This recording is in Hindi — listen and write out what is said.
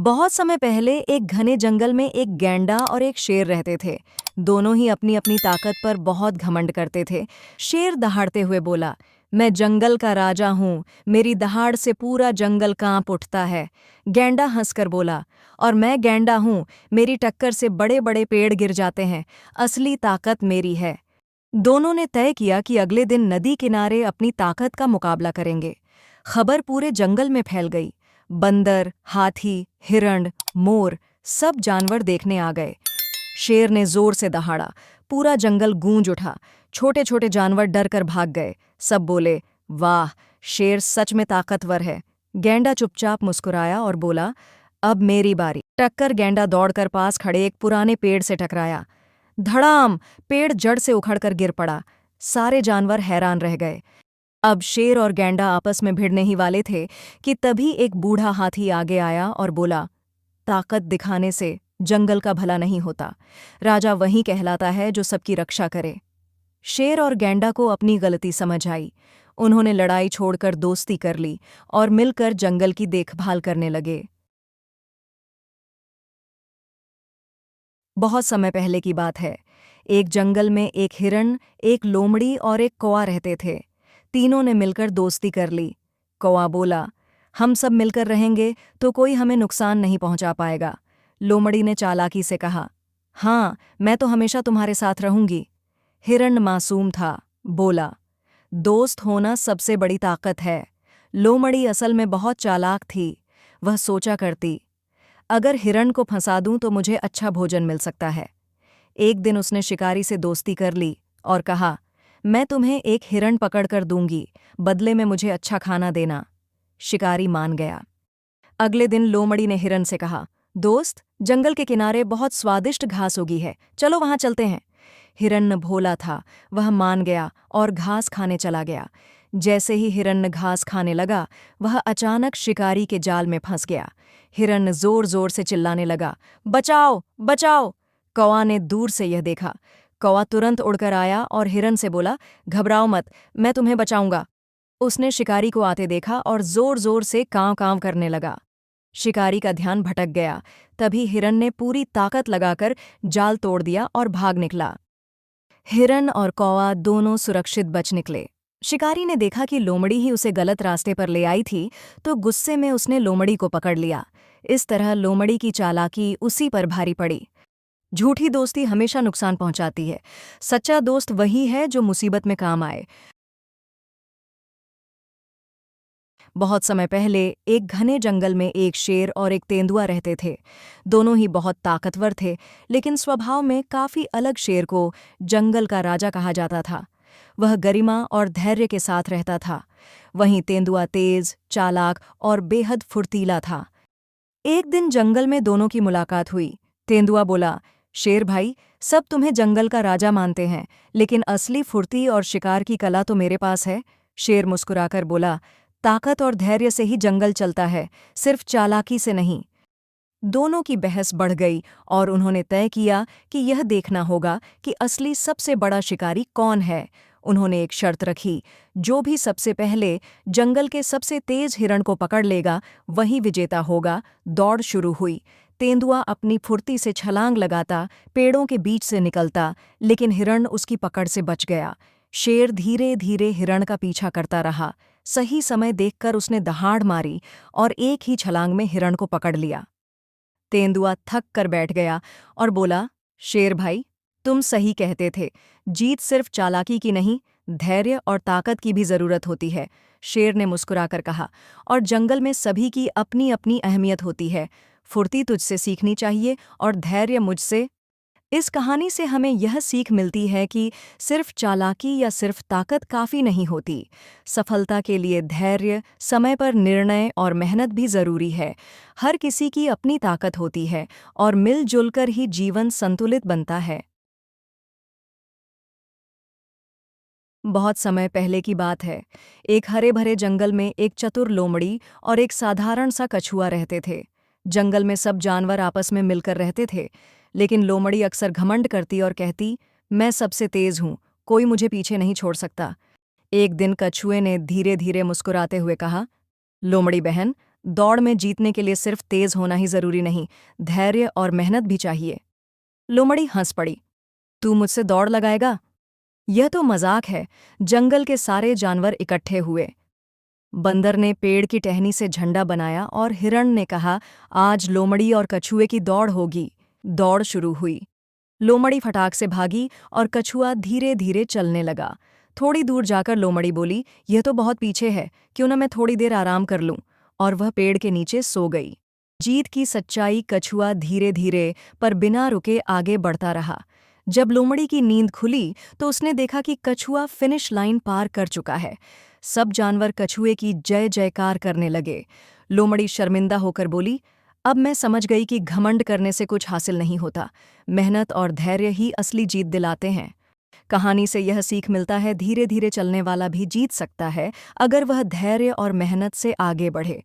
बहुत समय पहले एक घने जंगल में एक गैंडा और एक शेर रहते थे। दोनों ही अपनी अपनी ताकत पर बहुत घमंड करते थे। शेर दहाड़ते हुए बोला, मैं जंगल का राजा हूँ, मेरी दहाड़ से पूरा जंगल कांप उठता है। गैंडा हंसकर बोला, और मैं गैंडा हूँ, मेरी टक्कर से बड़े बड़े पेड़ गिर जाते हैं, असली ताकत मेरी है। दोनों ने तय किया कि अगले दिन नदी किनारे अपनी ताकत का मुकाबला करेंगे। खबर पूरे जंगल में फैल गई। बंदर, हाथी, हिरण, मोर सब जानवर देखने आ गए। शेर ने जोर से दहाड़ा, पूरा जंगल गूंज उठा। छोटे छोटे जानवर डर कर भाग गए। सब बोले, वाह, शेर सच में ताकतवर है। गैंडा चुपचाप मुस्कुराया और बोला, अब मेरी बारी। टक्कर गैंडा दौड़कर पास खड़े एक पुराने पेड़ से टकराया। धड़ाम! पेड़ जड़ से उखड़कर गिर पड़ा। सारे जानवर हैरान रह गए। अब शेर और गैंडा आपस में भिड़ने ही वाले थे कि तभी एक बूढ़ा हाथी आगे आया और बोला, ताकत दिखाने से जंगल का भला नहीं होता। राजा वही कहलाता है जो सबकी रक्षा करे। शेर और गैंडा को अपनी गलती समझ आई। उन्होंने लड़ाई छोड़कर दोस्ती कर ली और मिलकर जंगल की देखभाल करने लगे। बहुत समय पहले की बात है। एक जंगल में एक हिरण, एक लोमड़ी और एक कौवा रहते थे। तीनों ने मिलकर दोस्ती कर ली। कौवा बोला, हम सब मिलकर रहेंगे तो कोई हमें नुकसान नहीं पहुंचा पाएगा। लोमड़ी ने चालाकी से कहा, हाँ, मैं तो हमेशा तुम्हारे साथ रहूंगी। हिरण मासूम था, बोला, दोस्त होना सबसे बड़ी ताकत है। लोमड़ी असल में बहुत चालाक थी। वह सोचा करती, अगर हिरण को फंसा दूं तो मुझे अच्छा भोजन मिल सकता है। एक दिन उसने शिकारी से दोस्ती कर ली और कहा, मैं तुम्हें एक हिरण पकड़कर दूंगी, बदले में मुझे अच्छा खाना देना। शिकारी मान गया। अगले दिन लोमड़ी ने हिरण से कहा, दोस्त, जंगल के किनारे बहुत स्वादिष्ट घास उगी है, चलो वहां चलते हैं। हिरण्य भोला था, वह मान गया और घास खाने चला गया। जैसे ही हिरण्य घास खाने लगा, वह अचानक शिकारी के जाल में फंस गया। हिरण्य जोर जोर से चिल्लाने लगा, बचाओ बचाओ। कौवा ने दूर से यह देखा। कौवा तुरंत उड़कर आया और हिरन से बोला, घबराओ मत, मैं तुम्हें बचाऊंगा। उसने शिकारी को आते देखा और जोर जोर से कांव कांव करने लगा। शिकारी का ध्यान भटक गया। तभी हिरन ने पूरी ताकत लगाकर जाल तोड़ दिया और भाग निकला। हिरन और कौवा दोनों सुरक्षित बच निकले। शिकारी ने देखा कि लोमड़ी ही उसे गलत रास्ते पर ले आई थी, तो गुस्से में उसने लोमड़ी को पकड़ लिया। इस तरह लोमड़ी की चालाकी उसी पर भारी पड़ी। झूठी दोस्ती हमेशा नुकसान पहुंचाती है। सच्चा दोस्त वही है जो मुसीबत में काम आए। बहुत समय पहले एक घने जंगल में एक शेर और एक तेंदुआ रहते थे। दोनों ही बहुत ताकतवर थे, लेकिन स्वभाव में काफी अलग। शेर को जंगल का राजा कहा जाता था। वह गरिमा और धैर्य के साथ रहता था। वहीं तेंदुआ तेज, चालाक और बेहद फुर्तीला था। एक दिन जंगल में दोनों की मुलाकात हुई। तेंदुआ बोला, शेर भाई, सब तुम्हें जंगल का राजा मानते हैं, लेकिन असली फुर्ती और शिकार की कला तो मेरे पास है। शेर मुस्कुराकर बोला, ताकत और धैर्य से ही जंगल चलता है, सिर्फ चालाकी से नहीं। दोनों की बहस बढ़ गई और उन्होंने तय किया कि यह देखना होगा कि असली सबसे बड़ा शिकारी कौन है। उन्होंने एक शर्त रखी, जो भी सबसे पहले जंगल के सबसे तेज हिरण को पकड़ लेगा, वही विजेता होगा। दौड़ शुरू हुई। तेंदुआ अपनी फुर्ती से छलांग लगाता, पेड़ों के बीच से निकलता, लेकिन हिरण उसकी पकड़ से बच गया। शेर धीरे धीरे हिरण का पीछा करता रहा। सही समय देखकर उसने दहाड़ मारी और एक ही छलांग में हिरण को पकड़ लिया। तेंदुआ थक कर बैठ गया और बोला, शेर भाई, तुम सही कहते थे। जीत सिर्फ चालाकी की नहीं, धैर्य और ताकत की भी जरूरत होती है। शेर ने मुस्कुराकर कहा, और जंगल में सभी की अपनी अपनी अहमियत होती है। फुर्ती तुझसे सीखनी चाहिए और धैर्य मुझसे। इस कहानी से हमें यह सीख मिलती है कि सिर्फ चालाकी या सिर्फ ताकत काफ़ी नहीं होती। सफलता के लिए धैर्य, समय पर निर्णय और मेहनत भी ज़रूरी है। हर किसी की अपनी ताकत होती है और मिलजुल कर ही जीवन संतुलित बनता है। बहुत समय पहले की बात है। एक हरे भरे जंगल में एक चतुर लोमड़ी और एक साधारण सा कछुआ रहते थे। जंगल में सब जानवर आपस में मिलकर रहते थे, लेकिन लोमड़ी अक्सर घमंड करती और कहती, मैं सबसे तेज हूँ, कोई मुझे पीछे नहीं छोड़ सकता। एक दिन कछुए ने धीरे धीरे मुस्कुराते हुए कहा, लोमड़ी बहन, दौड़ में जीतने के लिए सिर्फ तेज होना ही जरूरी नहीं, धैर्य और मेहनत भी चाहिए। लोमड़ी हंस पड़ी। तू मुझसे दौड़ लगाएगा? यह तो मजाक है। जंगल के सारे जानवर इकट्ठे हुए। बंदर ने पेड़ की टहनी से झंडा बनाया और हिरण ने कहा, आज लोमड़ी और कछुए की दौड़ होगी। दौड़ शुरू हुई। लोमड़ी फटाक से भागी और कछुआ धीरे धीरे चलने लगा। थोड़ी दूर जाकर लोमड़ी बोली, यह तो बहुत पीछे है, क्यों न मैं थोड़ी देर आराम कर लूं। और वह पेड़ के नीचे सो गई। जीत की सच्चाई, कछुआ धीरे धीरे पर बिना रुके आगे बढ़ता रहा। जब लोमड़ी की नींद खुली तो उसने देखा कि कछुआ फिनिश लाइन पार कर चुका है। सब जानवर कछुए की जय जयकार करने लगे। लोमड़ी शर्मिंदा होकर बोली, अब मैं समझ गई कि घमंड करने से कुछ हासिल नहीं होता। मेहनत और धैर्य ही असली जीत दिलाते हैं। कहानी से यह सीख मिलता है, धीरे धीरे चलने वाला भी जीत सकता है, अगर वह धैर्य और मेहनत से आगे बढ़े।